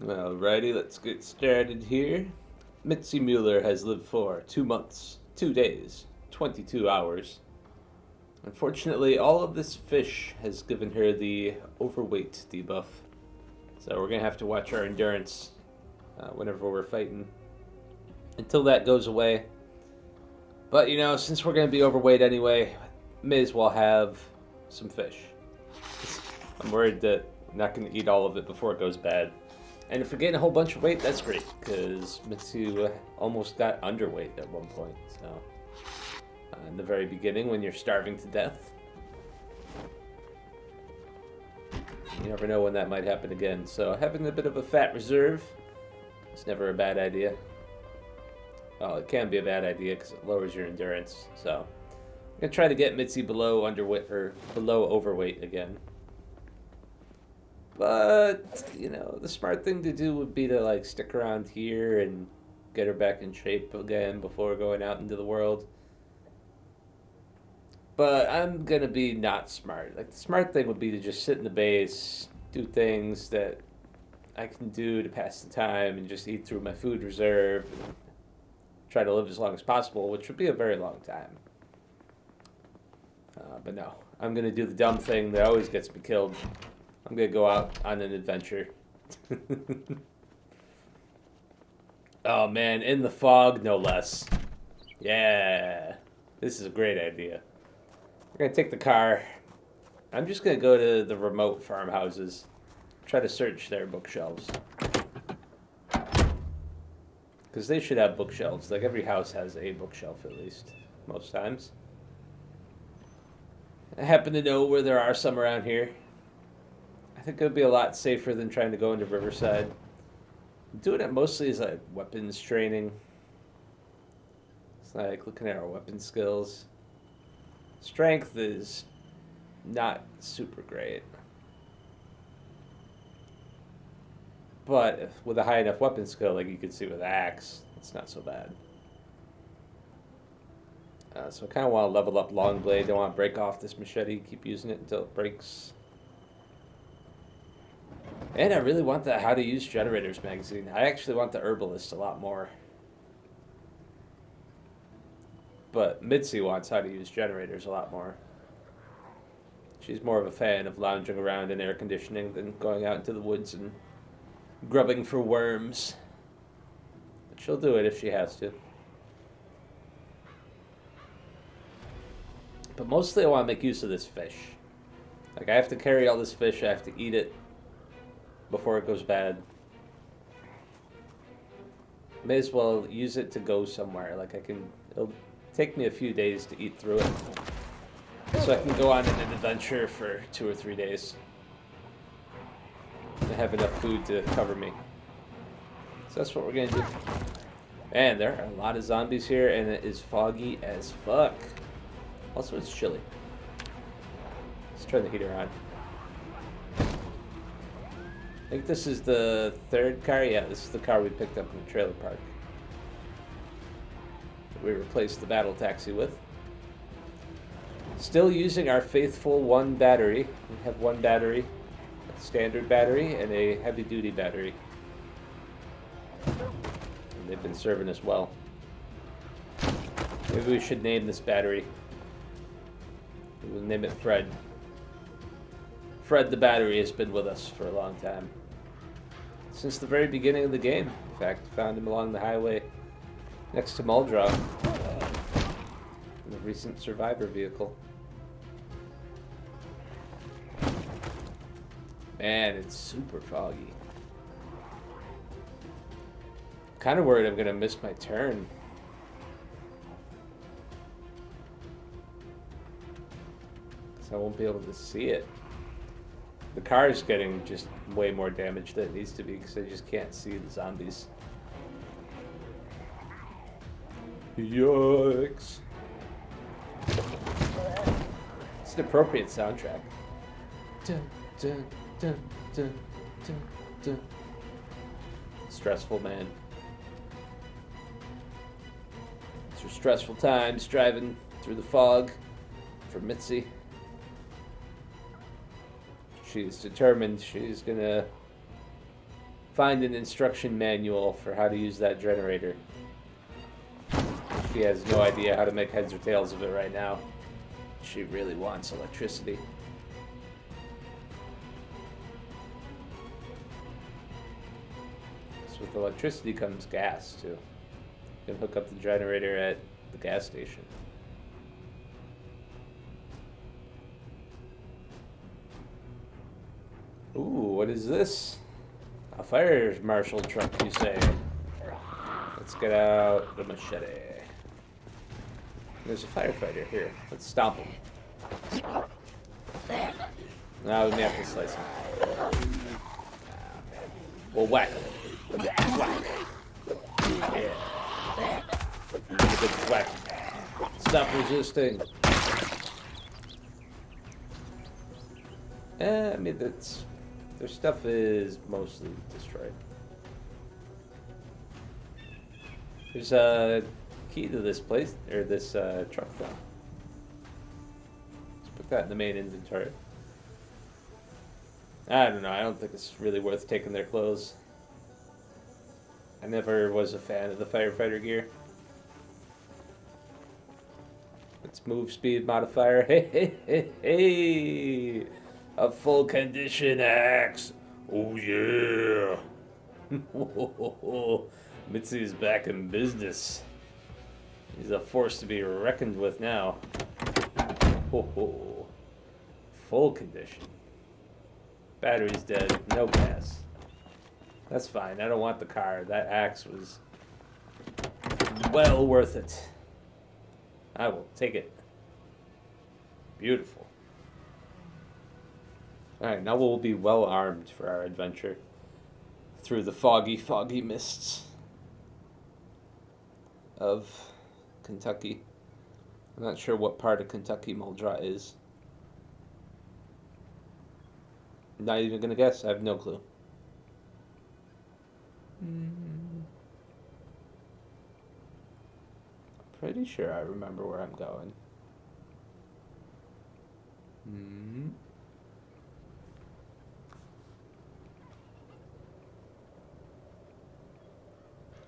Alrighty, let's get started here. Mitzi Mueller has lived for 2 months, 2 days, 22 hours. Unfortunately, all of this fish has given her the overweight debuff. So we're going to have to watch our endurance whenever we're fighting until that goes away. But, since we're going to be overweight anyway, may as well have some fish. I'm worried that I'm not going to eat all of it before it goes bad. And if we're getting a whole bunch of weight, that's great, because Mitzi almost got underweight at one point. So, in the very beginning, when you're starving to death, you never know when that might happen again. So having a bit of a fat reserve is never a bad idea. Well, it can be a bad idea because it lowers your endurance. So I'm gonna try to get Mitzi below underweight or below overweight again. But, the smart thing to do would be to, stick around here and get her back in shape again before going out into the world. But I'm going to be not smart. The smart thing would be to just sit in the base, do things that I can do to pass the time and just eat through my food reserve and try to live as long as possible, which would be a very long time. But no, I'm going to do the dumb thing that always gets me killed. I'm going to go out on an adventure. Oh man, in the fog, no less. Yeah, this is a great idea. We're going to take the car. I'm just going to go to the remote farmhouses, try to search their bookshelves. Because they should have bookshelves. Every house has a bookshelf at least, most times. I happen to know where there are some around here. I think it would be a lot safer than trying to go into Riverside. Doing it mostly as weapons training. It's looking at our weapon skills. Strength is not super great. But with a high enough weapon skill, you can see with axe, it's not so bad. So I kind of want to level up Longblade. Don't want to break off this machete, keep using it until it breaks. And I really want the How to Use Generators magazine. I actually want the Herbalist a lot more. But Mitzi wants How to Use Generators a lot more. She's more of a fan of lounging around in air conditioning than going out into the woods and grubbing for worms. But she'll do it if she has to. But mostly I want to make use of this fish. I have to carry all this fish, I have to eat it before it goes bad. May as well use it to go somewhere. It'll take me a few days to eat through it. So I can go on an adventure for 2 or 3 days. And have enough food to cover me. So that's what we're gonna do. And there are a lot of zombies here, and it is foggy as fuck. Also, it's chilly. Let's turn the heater on. I think this is the third car. Yeah, this is the car we picked up in the trailer park. That we replaced the battle taxi with. Still using our faithful one battery. We have one battery, a standard battery, and a heavy-duty battery. And they've been serving us well. Maybe we should name this battery. We'll name it Fred. Fred the battery has been with us for a long time. Since the very beginning of the game. In fact, found him along the highway next to Muldrow in a recent Survivor vehicle. Man, it's super foggy. Kind of worried I'm going to miss my turn. Because I won't be able to see it. The car is getting just way more damage than it needs to be because I just can't see the zombies. Yikes. It's an appropriate soundtrack. Dun, dun, dun, dun, dun, dun. Stressful, man. These are stressful times driving through the fog for Mitzi. She's determined she's gonna find an instruction manual for how to use that generator. She has no idea how to make heads or tails of it right now. She really wants electricity. So with electricity comes gas, too. You can hook up the generator at the gas station. Ooh, what is this? A fire marshal truck, you say? Let's get out the machete. There's a firefighter here. Let's stomp him. Now we may have to slice him. We'll whack him. Whack. Yeah. Give a good whack. Stop resisting. I mean, that's... Their stuff is mostly destroyed. There's a key to this place, or this truck though. Let's put that in the main inventory. I don't know, I don't think it's really worth taking their clothes. I never was a fan of the firefighter gear. Let's move speed modifier. Hey! A full condition axe. Oh yeah. Mitzi is back in business. He's a force to be reckoned with now. Full condition. Battery's dead. No gas. That's fine. I don't want the car. That axe was well worth it. I will take it. Beautiful. Alright, now we'll be well armed for our adventure through the foggy, foggy mists of Kentucky. I'm not sure what part of Kentucky Muldra is. Not even gonna guess, I have no clue. Pretty sure I remember where I'm going.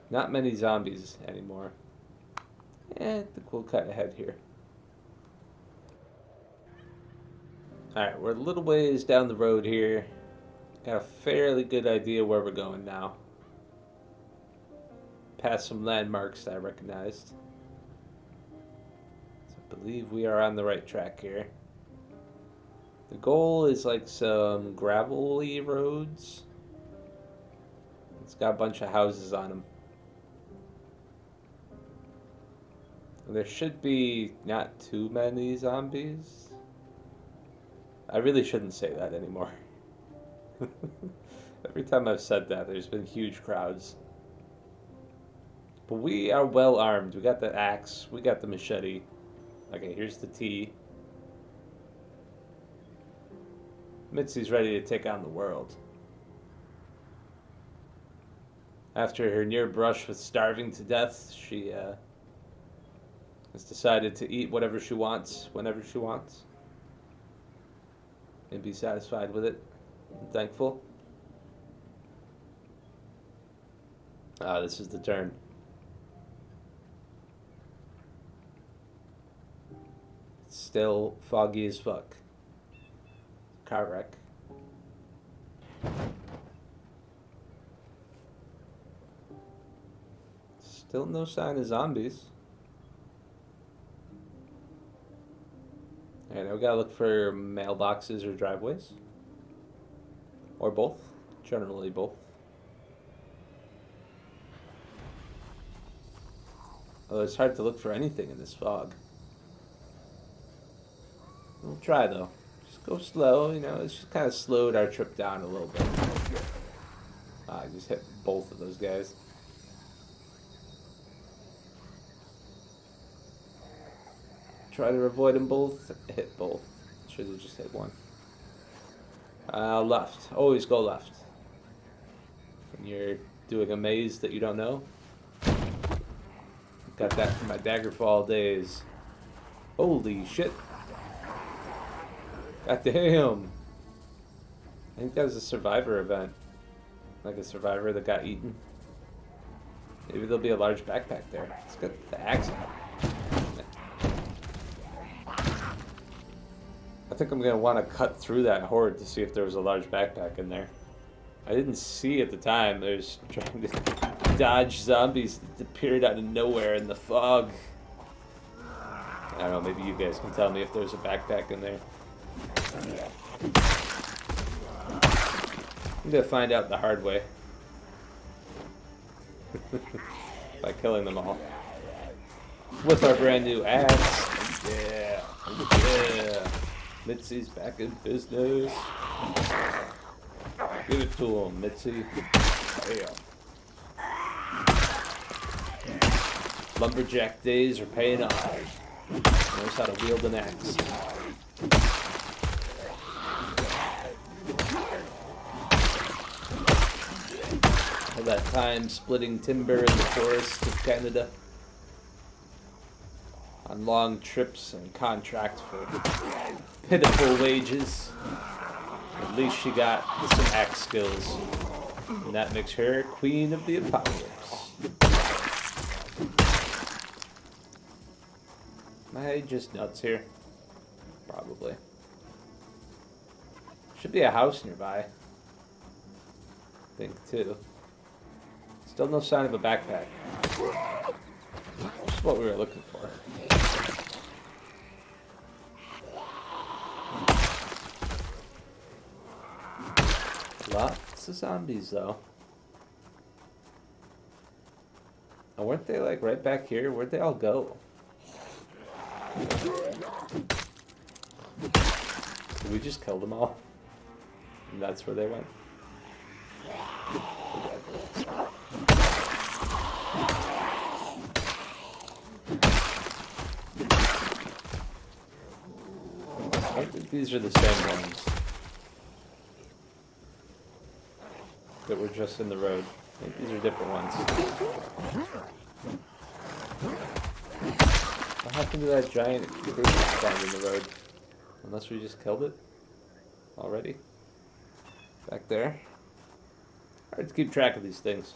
Not many zombies anymore. I think we'll cut ahead here. Alright, we're a little ways down the road here. Got a fairly good idea where we're going now. Past some landmarks that I recognized. So I believe we are on the right track here. The goal is like some gravelly roads. It's got a bunch of houses on them. There should be not too many zombies. I really shouldn't say that anymore. Every time I've said that, there's been huge crowds. But we are well armed. We got the axe. We got the machete. Okay, here's the T. Mitzi's ready to take on the world. After her near brush with starving to death, she has decided to eat whatever she wants, whenever she wants. And be satisfied with it. And thankful. This is the turn. It's still foggy as fuck. Car wreck. Still no sign of zombies. Alright, now we gotta look for mailboxes or driveways. Or both. Generally both. Although it's hard to look for anything in this fog. We'll try though. Just go slow, you know, it's just kind of slowed our trip down a little bit. I just hit both of those guys. Try to avoid them both. Hit both. Should have just hit one. Left. Always go left. When you're doing a maze that you don't know. Got that from my Daggerfall days. Holy shit. God damn. I think that was a Survivor event. Like a survivor that got eaten. Maybe there'll be a large backpack there. Let's get the axe out. I think I'm going to want to cut through that horde to see if there was a large backpack in there. I didn't see at the time. There's trying to dodge zombies that appeared out of nowhere in the fog. I don't know, maybe you guys can tell me if there's a backpack in there. I'm going to find out the hard way. By killing them all. With our brand new axe. Yeah. Yeah. Mitzi's back in business. Give it to him, Mitzi. Yeah. Lumberjack days are paying off. Knows how to wield an axe. All that time splitting timber in the forest of Canada. On long trips and contracts for pitiful wages. At least she got some axe skills. And that makes her queen of the apocalypse. Am I just nuts here? Probably. Should be a house nearby. I think too. Still no sign of a backpack. Just what we were looking for. Lots of zombies, though. And weren't they, like, right back here? Where'd they all go? Did we just kill them all? And that's where they went? I think these are the same ones that were just in the road. I think these are different ones. What happened to that giant creature spawned in the road? Unless we just killed it already. Back there. Hard to keep track of these things.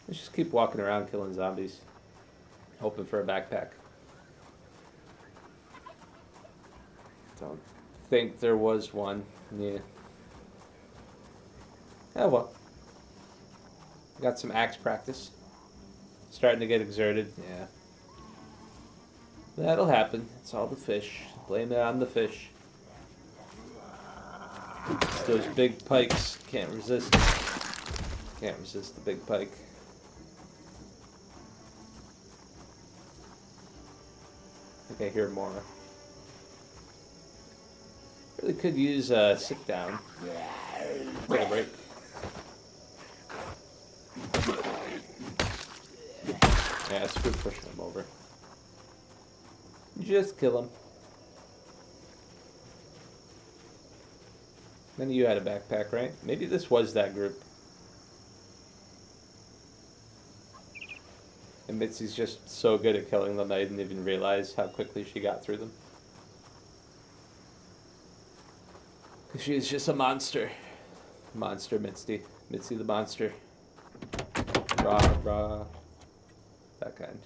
Let's just keep walking around killing zombies. Hoping for a backpack. Don't think there was one. Yeah. Oh well. Got some axe practice. Starting to get exerted. Yeah. That'll happen. It's all the fish. Blame it on the fish. It's those big pikes. Can't resist. Can't resist the big pike. I think I hear more. Really could use a sit down. Take a break. Yeah, screw pushing him over. Just kill him. None of you had a backpack, right? Maybe this was that group. And Mitzi's just so good at killing them, I didn't even realize how quickly she got through them. Because she is just a monster. Monster Mitzi. Mitzi the monster. Rah, rah. That kind.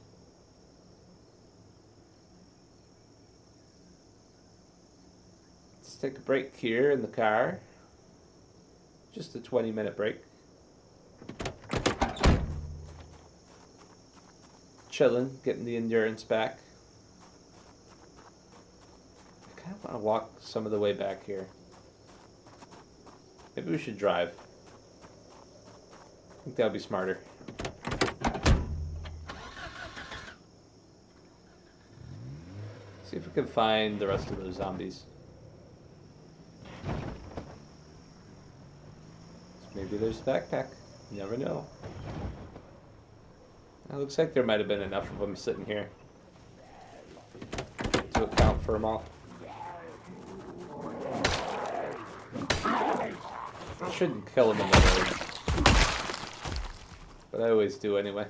Let's take a break here in the car. Just a 20-minute break. Chilling, getting the endurance back. I kind of want to walk some of the way back here. Maybe we should drive. I think that would be smarter. See if we can find the rest of those zombies. Maybe there's a backpack. You never know. It looks like there might have been enough of them sitting here to account for them all. I shouldn't kill them in the road, but I always do anyway.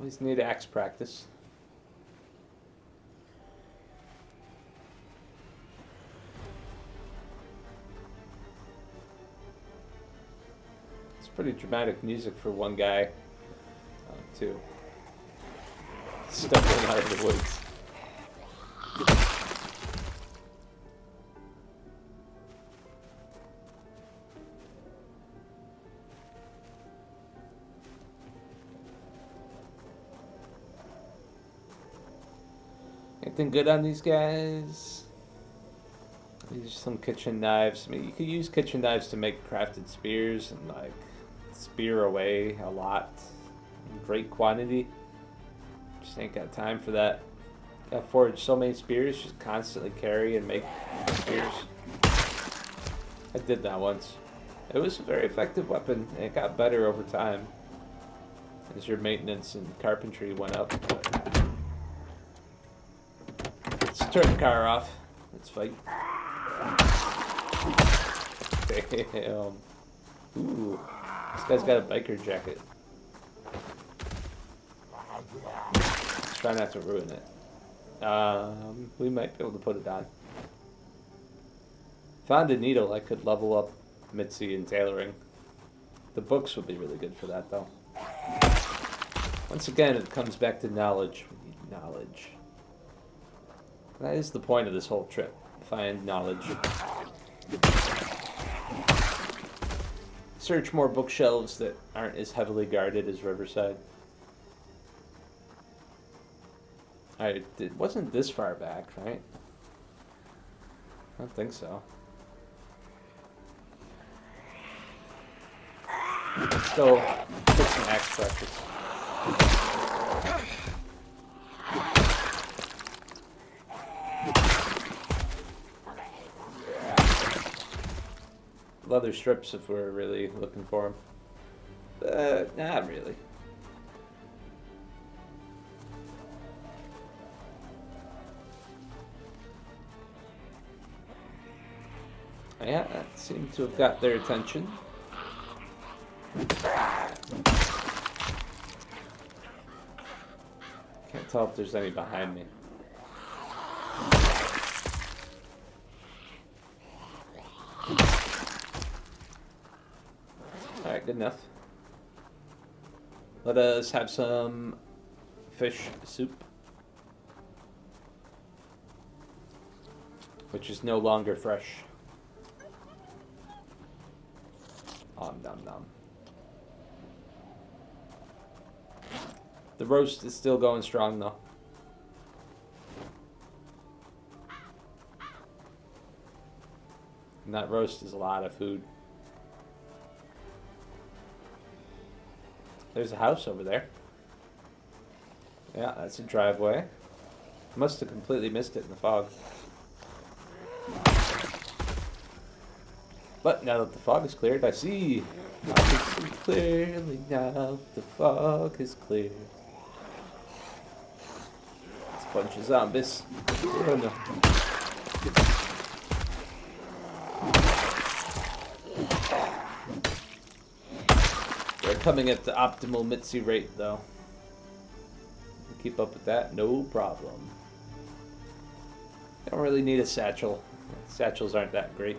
Always need axe practice. It's pretty dramatic music for one guy, too. Stumbling out of the woods. Anything good on these guys? These are some kitchen knives. I mean, you could use kitchen knives to make crafted spears and like spear away a lot in great quantity. Just ain't got time for that. Gotta forge so many spears, just constantly carry and make spears. I did that once. It was a very effective weapon, and it got better over time as your maintenance and carpentry went up. Let's turn the car off. Let's fight. Damn. Ooh. This guy's got a biker jacket. Let's try not to ruin it. We might be able to put it on. Found a needle. I could level up Mitzi in tailoring. The books would be really good for that, though. Once again, it comes back to knowledge. We need knowledge. That is the point of this whole trip. Find knowledge. Search more bookshelves that aren't as heavily guarded as Riverside. It wasn't this far back, right? I don't think so. Let's go put some axe practice. Leather strips if we're really looking for them. Not really. Yeah, that seemed to have got their attention. Can't tell if there's any behind me. Alright, good enough. Let us have some fish soup. Which is no longer fresh. Nom nom. The roast is still going strong though. And that roast is a lot of food. There's a house over there. Yeah, that's a driveway. Must have completely missed it in the fog. But now that the fog is cleared, I see clearly now the fog is cleared. It's a bunch of zombies. Oh no. They're coming at the optimal Mitzi rate though. Keep up with that, no problem. Don't really need a satchel. Satchels aren't that great.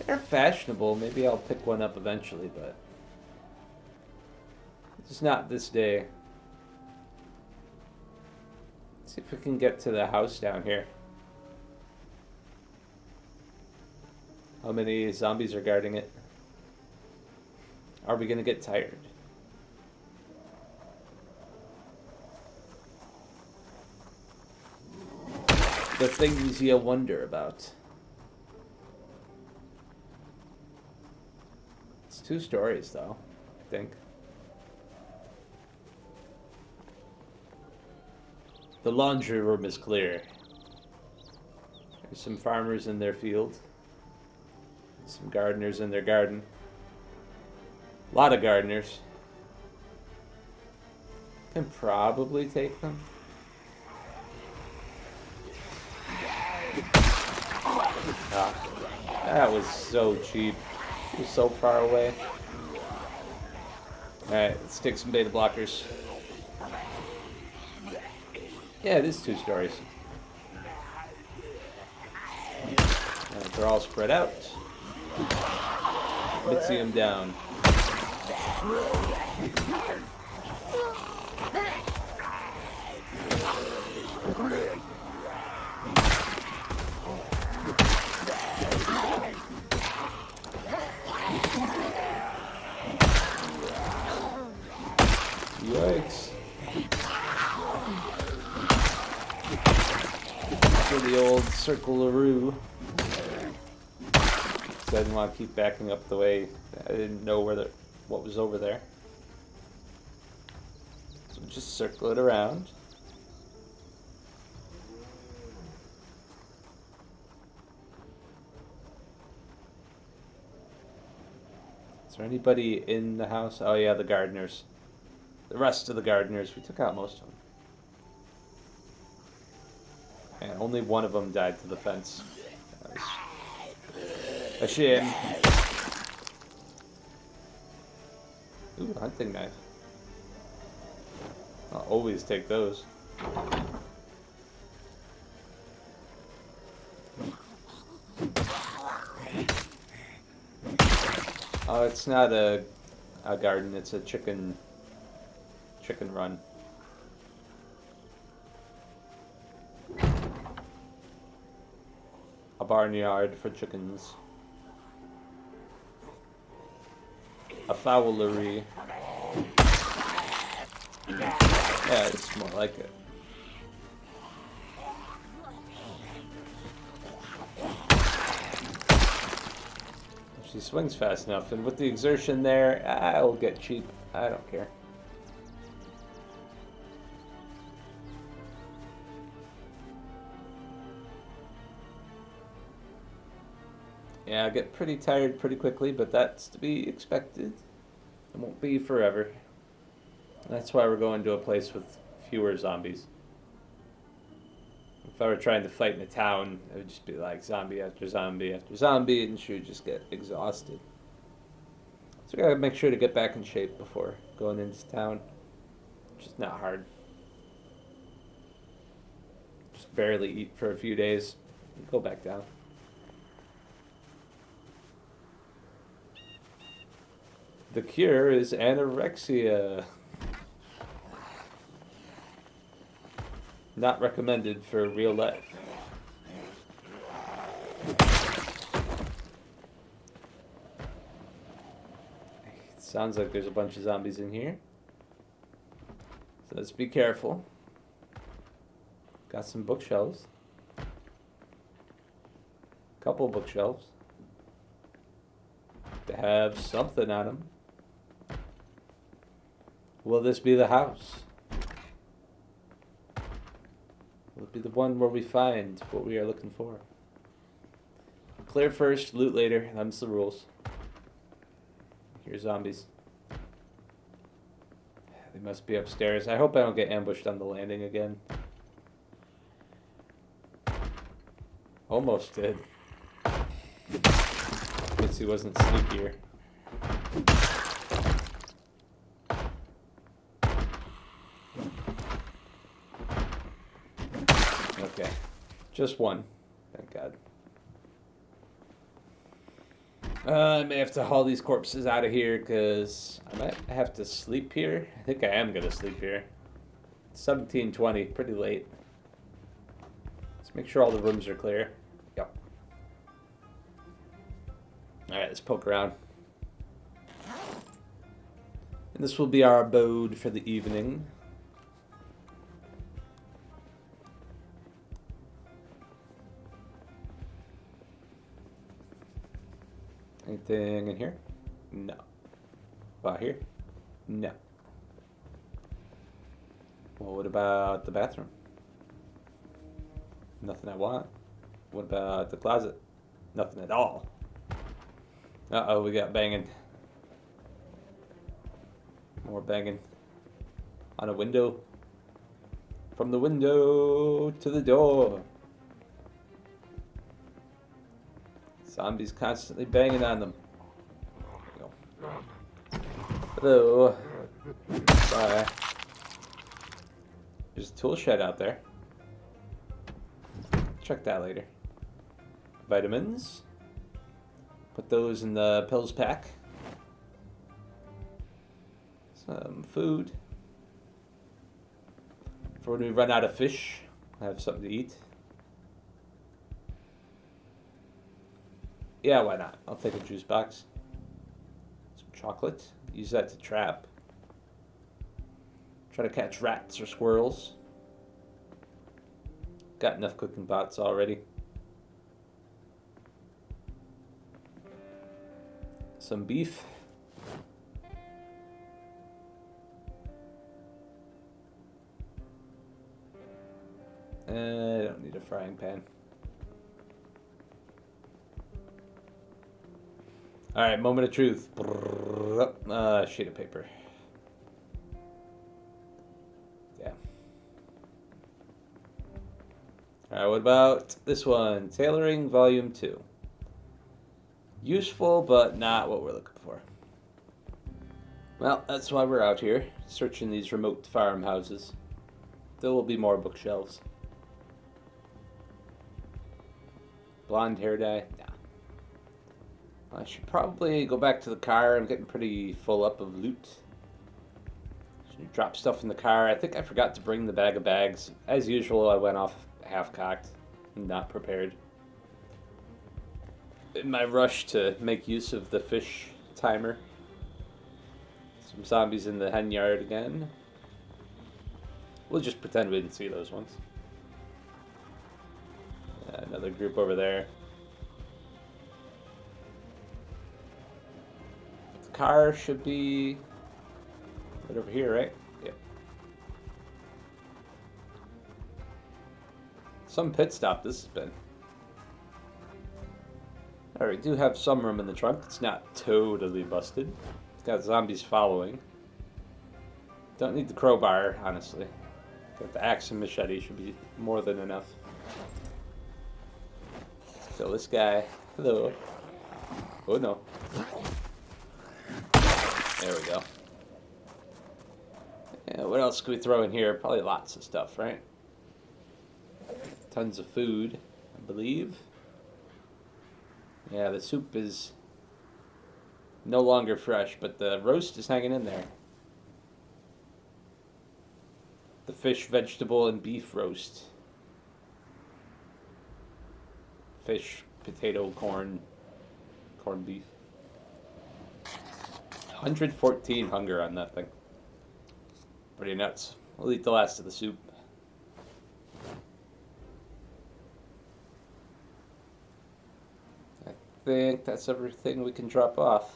They're fashionable. Maybe I'll pick one up eventually, but it's not this day. Let's see if we can get to the house down here. How many zombies are guarding it? Are we gonna get tired? The things you wonder about. 2 stories, though, I think. The laundry room is clear. There's some farmers in their field. Some gardeners in their garden. A lot of gardeners. Can probably take them. Ah, that was so cheap. He was so far away. Alright, let's take some beta blockers. Yeah, it is 2 stories. Alright, they're all spread out. Mitzi him down. Yikes. For the old circle-a-roo. I didn't want to keep backing up the way I didn't know what was over there. So just circle it around. Is there anybody in the house? Oh yeah, the gardeners. The rest of the gardeners, we took out most of them. And only one of them died to the fence. That was a shame. Ooh, hunting knife. I'll always take those. Oh, it's not a garden, it's a chicken run. A barnyard for chickens. A fowlery. Yeah, it's more like it. If she swings fast enough, and with the exertion there, I'll get cheap. I don't care. Yeah, I get pretty tired pretty quickly, but that's to be expected. It won't be forever. That's why we're going to a place with fewer zombies. If I were trying to fight in a town, it would just be like zombie after zombie after zombie, and she would just get exhausted. So we gotta make sure to get back in shape before going into town. Which is not hard. Just barely eat for a few days, and go back down. The cure is anorexia. Not recommended for real life. It sounds like there's a bunch of zombies in here. So let's be careful. Got some bookshelves. Couple bookshelves. To have something on them. Will this be the house? Will it be the one where we find what we are looking for? Clear first, loot later. Them's the rules. Here's zombies. They must be upstairs. I hope I don't get ambushed on the landing again. Almost did. Mitzi wasn't sneakier. Okay. Just one. Thank God. I may have to haul these corpses out of here because I might have to sleep here. I think I am going to sleep here. It's 17:20, pretty late. Let's make sure all the rooms are clear. Yep. Alright, let's poke around. And this will be our abode for the evening. Anything in here? No. About here? No. Well, what about the bathroom? Nothing I want. What about the closet? Nothing at all. Uh-oh, we got banging. More banging. On a window. From the window to the door. Zombies constantly banging on them. There we go. Hello. Bye. There's a tool shed out there. Check that later. Vitamins. Put those in the pills pack. Some food. For when we run out of fish, I have something to eat. Yeah, why not? I'll take a juice box. Some chocolate. Use that to trap. Try to catch rats or squirrels. Got enough cooking pots already. Some beef. I don't need a frying pan. Alright, moment of truth. Sheet of paper. Yeah. Alright, what about this one? Tailoring Volume 2. Useful, but not what we're looking for. Well, that's why we're out here, searching these remote farmhouses. There will be more bookshelves. Blonde hair dye? Nah. I should probably go back to the car. I'm getting pretty full up of loot. Should drop stuff in the car. I think I forgot to bring the bag of bags. As usual, I went off half-cocked and not prepared. In my rush to make use of the fish timer. Some zombies in the hen yard again. We'll just pretend we didn't see those ones. Another group over there. The car should be right over here, right? Yeah. Some pit stop this has been. Alright, we do have some room in the trunk. It's not totally busted. It's got zombies following. Don't need the crowbar, honestly. Got the axe and machete, should be more than enough. So this guy, hello. Oh no. There we go. Yeah, what else can we throw in here? Probably lots of stuff, right? Tons of food, I believe. Yeah, the soup is no longer fresh, but the roast is hanging in there. The fish, vegetable, and beef roast. Fish, potato, corned beef. 114 hunger on that thing. Pretty nuts. We'll eat the last of the soup. I think that's everything we can drop off.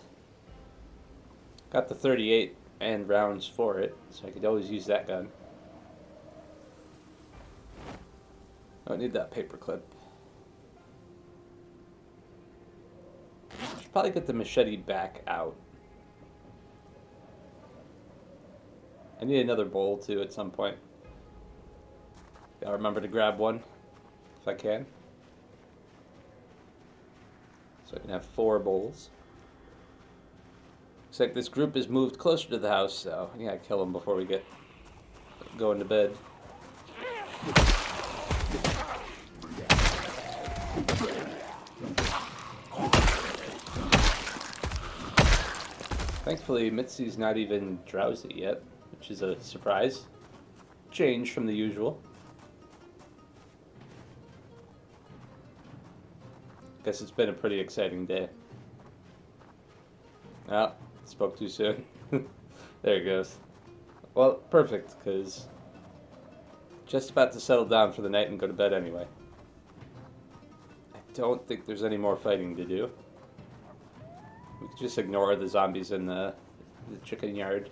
Got the 38 and rounds for it, so I could always use that gun. I don't need that paper clip. Should probably get the machete back out. I need another bowl too at some point. I'll remember to grab one if I can. So I can have 4 bowls. Looks like this group has moved closer to the house, so I gotta kill them before we get going to bed. Thankfully, Mitzi's not even drowsy yet, which is a surprise. Change from the usual. Guess it's been a pretty exciting day. Ah, spoke too soon. There it goes. Well, perfect, because just about to settle down for the night and go to bed anyway. I don't think there's any more fighting to do. We could just ignore the zombies in the chicken yard.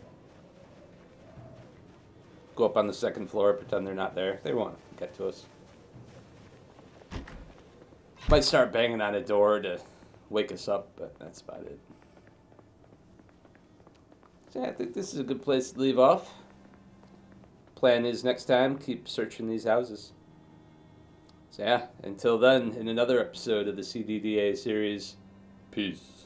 Go up on the 2nd floor, pretend they're not there. They won't get to us. Might start banging on a door to wake us up, but that's about it. So yeah, I think this is a good place to leave off. Plan is next time, keep searching these houses. So yeah, until then, in another episode of the CDDA series, peace.